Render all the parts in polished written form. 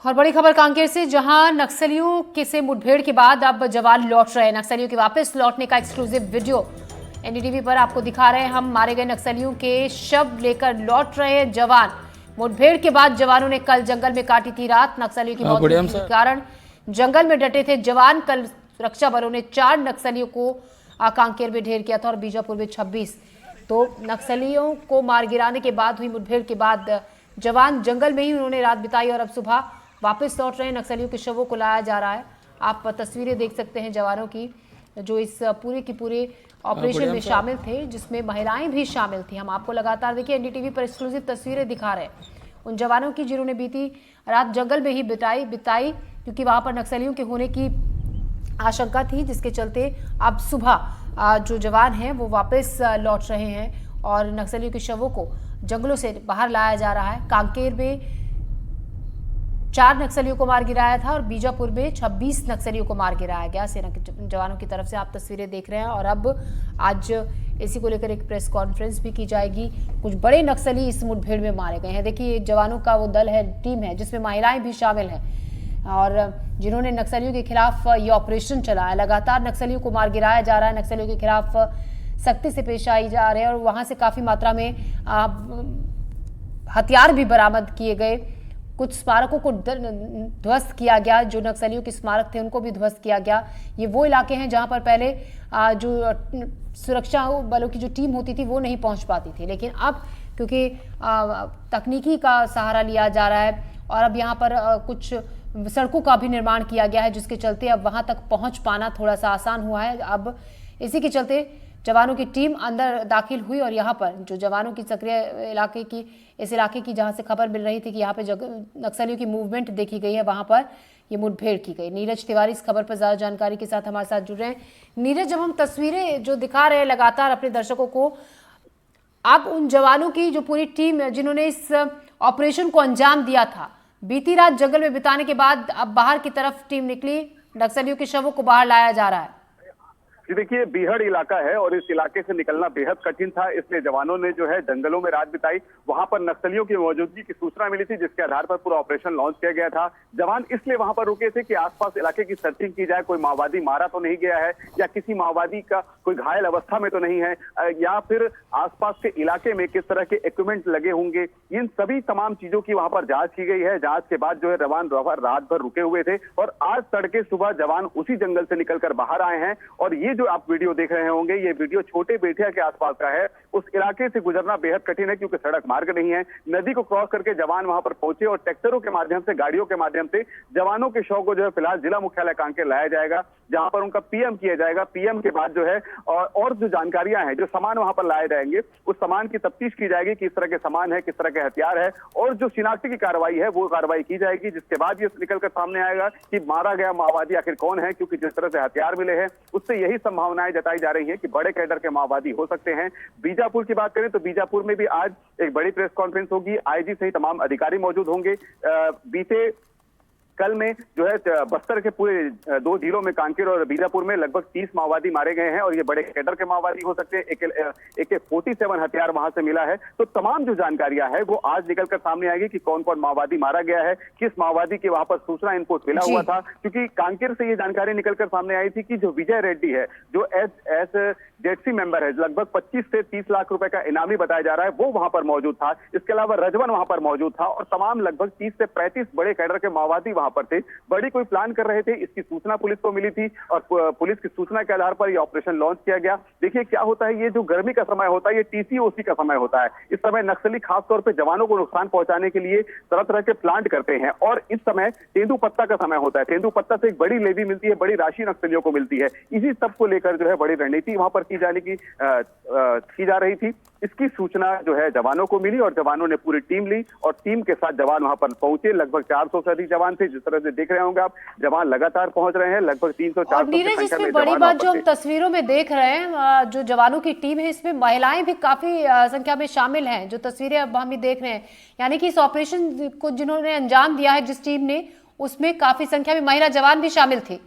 और बड़ी खबर कांकेर से, जहां नक्सलियों के से मुठभेड़ के बाद अब जवान लौट रहे हैं। नक्सलियों के वापस लौटने का एक्सक्लूसिव वीडियो एनडीटीवी पर आपको दिखा रहे हैं हम। मारे गए नक्सलियों के शव लेकर लौट रहे हैं जवान। मुठभेड़ के बाद जवानों ने कल जंगल में काटी थी रात। नक्सलियों की मौत के कारण जंगल में डटे थे जवान। कल सुरक्षा बलों ने 4 नक्सलियों को कांकेर में ढेर किया था और बीजापुर में 26। तो नक्सलियों को मार गिराने के बाद हुई मुठभेड़ के बाद जवान जंगल में ही उन्होंने रात बिताई और अब सुबह वापस लौट रहे हैं। नक्सलियों के शवों को लाया जा रहा है। आप तस्वीरें देख सकते हैं जवानों की, जो इस पूरे की पूरे ऑपरेशन में शामिल थे, जिसमें महिलाएं भी शामिल थी। हम आपको लगातार देखिए एनडीटीवी पर एक्सक्लूसिव तस्वीरें दिखा रहे हैं उन जवानों की जिन्होंने बीती रात जंगल में ही बिताई क्योंकि वहां पर नक्सलियों के होने की आशंका थी, जिसके चलते अब सुबह जो जवान हैं वो वापस लौट रहे हैं और नक्सलियों के शवों को जंगलों से बाहर लाया जा रहा है। कांकेर में 4 नक्सलियों को मार गिराया था और बीजापुर में 26 नक्सलियों को मार गिराया गया सेना के जवानों की तरफ से। आप तस्वीरें देख रहे हैं और अब आज इसी को लेकर एक प्रेस कॉन्फ्रेंस भी की जाएगी। कुछ बड़े नक्सली इस मुठभेड़ में मारे गए हैं। देखिए जवानों का वो दल है, टीम है, जिसमें महिलाएं भी शामिल हैं और जिन्होंने नक्सलियों के खिलाफ ये ऑपरेशन चलाया। लगातार नक्सलियों को मार गिराया जा रहा है। नक्सलियों के खिलाफ सख्ती से पेश आई जा रहे हैं और वहां से काफी मात्रा में हथियार भी बरामद किए गए। कुछ स्मारकों को ध्वस्त किया गया, जो नक्सलियों के स्मारक थे उनको भी ध्वस्त किया गया। ये वो इलाके हैं जहां पर पहले जो सुरक्षा बलों की जो टीम होती थी वो नहीं पहुंच पाती थी, लेकिन अब क्योंकि तकनीकी का सहारा लिया जा रहा है और अब यहाँ पर कुछ सड़कों का भी निर्माण किया गया है, जिसके चलते अब वहां तक पहुंच पाना थोड़ा सा आसान हुआ है। अब इसी के चलते जवानों की टीम अंदर दाखिल हुई और यहाँ पर जो जवानों की सक्रिय इस इलाके की जहाँ से खबर मिल रही थी कि यहाँ पे नक्सलियों की मूवमेंट देखी गई है, वहाँ पर ये मुठभेड़ की गई। नीरज तिवारी इस खबर पर ज्यादा जानकारी के साथ हमारे साथ जुड़ रहे हैं। नीरज, जब हम तस्वीरें जो दिखा रहे हैं लगातार अपने दर्शकों को, अब उन जवानों की जो पूरी टीम है जिन्होंने इस ऑपरेशन को अंजाम दिया था, बीती रात जंगल में बिताने के बाद अब बाहर की तरफ टीम निकली, नक्सलियों के शवों को बाहर लाया जा रहा है। जी देखिए, बीहड़ इलाका है और इस इलाके से निकलना बेहद कठिन था, इसलिए जवानों ने जो है जंगलों में रात बिताई। वहां पर नक्सलियों की मौजूदगी की सूचना मिली थी, जिसके आधार पर पूरा ऑपरेशन लॉन्च किया गया था। जवान इसलिए वहां पर रुके थे कि आसपास इलाके की सर्चिंग की जाए, कोई माओवादी मारा तो नहीं गया है या किसी माओवादी का कोई घायल अवस्था में तो नहीं है, या फिर आसपास के इलाके में किस तरह के इक्विपमेंट लगे होंगे। इन सभी तमाम चीजों की वहां पर जांच की गई है। जांच के बाद जो है जवान रात भर रुके हुए थे और आज तड़के सुबह जवान उसी जंगल से निकलकर बाहर आए हैं। और ये जो आप वीडियो देख रहे होंगे, ये वीडियो छोटे बेटिया के आसपास का है। उस इलाके से गुजरना बेहद कठिन है क्योंकि सड़क मार्ग नहीं है। नदी को क्रॉस करके जवान वहां पर पहुंचे और ट्रैक्टरों के माध्यम से, गाड़ियों के माध्यम से जवानों के शव को जो है फिलहाल जिला मुख्यालय कांकेर लाया जाएगा, जहां पर उनका पीएम किया जाएगा। पीएम के बाद जो है और जो जानकारियां हैं, जो सामान वहां पर लाए जाएंगे, उस सामान की तफ्तीश की जाएगी, किस तरह के सामान है, किस तरह के हथियार है, और जो शिनाख्ती की कार्रवाई है वो कार्रवाई की जाएगी। जिसके बाद ये निकलकर सामने आएगा कि मारा गया माओवादी आखिर कौन है, क्योंकि जिस तरह से हथियार मिले हैं उससे यही संभावनाएं जताई जा रही है कि बड़े कैडर के माओवादी हो सकते हैं। बीजापुर की बात करें तो बीजापुर में भी आज एक बड़ी प्रेस कॉन्फ्रेंस होगी। आईजी सहित तमाम अधिकारी मौजूद होंगे। बीते कल में जो है बस्तर के पूरे 2 जिलों में, कांकेर और बीजापुर में, लगभग 30 माओवादी मारे गए हैं और ये बड़े कैडर के माओवादी हो सकते हैं। एक 47 हथियार वहां से मिला है। तो तमाम जो जानकारियां है वो आज निकलकर सामने आएगी कि कौन कौन माओवादी मारा गया है, किस माओवादी के वहां पर सूचना इनपुट मिला हुआ था। क्योंकि कांकेर से ये जानकारी निकलकर सामने आई थी कि जो विजय रेड्डी है, जो जेडसी मेंबर है, लगभग 25 से 30 लाख रुपए का इनामी बताया जा रहा है, वो वहां पर मौजूद था। इसके अलावा रजवन वहां पर मौजूद था और तमाम लगभग 30 से 35 बड़े कैडर के माओवादी वहां पर थे। बड़ी कोई प्लान कर रहे थे, इसकी सूचना पुलिस को मिली थी और पुलिस की सूचना के आधार पर यह ऑपरेशन लॉन्च किया गया। देखिए क्या होता है, ये जो गर्मी का समय होता है, ये टीसीओसी का समय होता है। इस समय नक्सली खासतौर पर जवानों को नुकसान पहुंचाने के लिए तरह तरह के प्लांट करते हैं और इस समय तेंदुपत्ता का समय होता है। तेंदुपत्ता से एक बड़ी लेवी मिलती है, बड़ी राशि नक्सलियों को मिलती है। इसी सब को लेकर जो है बड़ी रणनीति वहां पर की जा रही थी। इसकी सूचना जो है जवानों को मिली और जवानों ने पूरी टीम ली और टीम के साथ जवान वहां पर पहुंचे। लगभग 400 से अधिक जवान थे। जिस तरह से देख रहे होंगे आप, जवान लगातार पहुंच रहे हैं। लगभग 300-400 की संख्या में बड़ी बात जो हम तस्वीरों में देख रहे हैं, जो जवानों की टीम है, इसमें महिलाएं भी काफी संख्या में शामिल हैं। जो तस्वीरें अब हम देख रहे हैं, यानी कि इस ऑपरेशन को जिन्होंने अंजाम दिया है, जिस टीम ने, उसमें काफी संख्या में महिला जवान भी शामिल थे।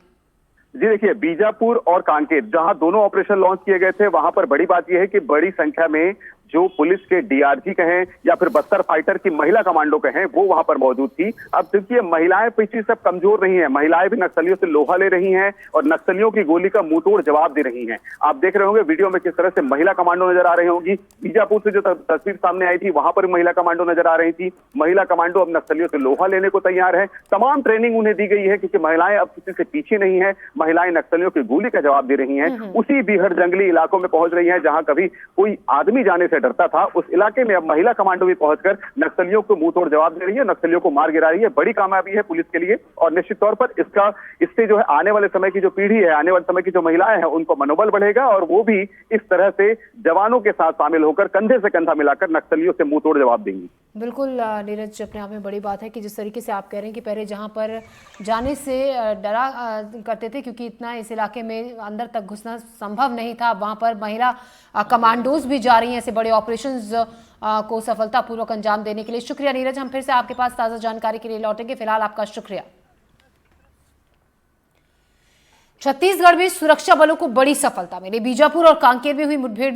जी देखिए, बीजापुर और कांकेर जहां दोनों ऑपरेशन लॉन्च किए गए थे, वहां पर बड़ी बात यह है कि बड़ी संख्या में जो पुलिस के डीआरजी कहें या फिर बस्तर फाइटर की महिला कमांडो कहें, वो वहां पर मौजूद थी। अब देखिए महिलाएं पीछे सब कमजोर नहीं है, महिलाएं भी नक्सलियों से लोहा ले रही हैं और नक्सलियों की गोली का मुंहतोड़ जवाब दे रही हैं। आप देख रहे होंगे वीडियो में किस तरह से महिला कमांडो नजर आ रही होंगी। बीजापुर से जो तस्वीर सामने आई थी वहां पर महिला कमांडो नजर आ रही थी। महिला कमांडो अब नक्सलियों से लोहा लेने को तैयार है। तमाम ट्रेनिंग उन्हें दी गई है क्योंकि महिलाएं अब किसी से पीछे नहीं है, महिलाएं नक्सलियों की गोली का जवाब दे रही हैं। उसी बीहड़ जंगली इलाकों में पहुंच रही है जहां कभी कोई आदमी जाने से डरता था, उस इलाके में अब महिला कमांडो भी पहुंचकर नक्सलियों को मुंहतोड़ जवाब दे रही है, नक्सलियों को मार गिरा रही है। बड़ी कामयाबी है पुलिस के लिए और निश्चित तौर पर इससे जो है आने वाले समय की जो पीढ़ी है, आने वाले समय की जो महिलाएं हैं, उनको मनोबल बढ़ेगा और वो भी इस तरह से जवानों के साथ शामिल होकर कंधे से कंधा मिलाकर नक्सलियों से मुंहतोड़ जवाब देंगी। बिल्कुल नीरज, अपने आप में बड़ी बात है कि जिस तरीके से आप कह रहे हैं कि पहले जहां पर जाने से डरा करते थे क्योंकि इतना इस इलाके में अंदर तक घुसना संभव नहीं था, वहां पर महिला कमांडोज भी जा रही हैं ऐसे बड़े ऑपरेशंस को सफलतापूर्वक अंजाम देने के लिए। शुक्रिया नीरज, हम फिर से आपके पास ताज़ा जानकारी के लिए लौटेंगे। फिलहाल आपका शुक्रिया। छत्तीसगढ़ में सुरक्षा बलों को बड़ी सफलता मिली। बीजापुर और कांकेर में हुई मुठभेड़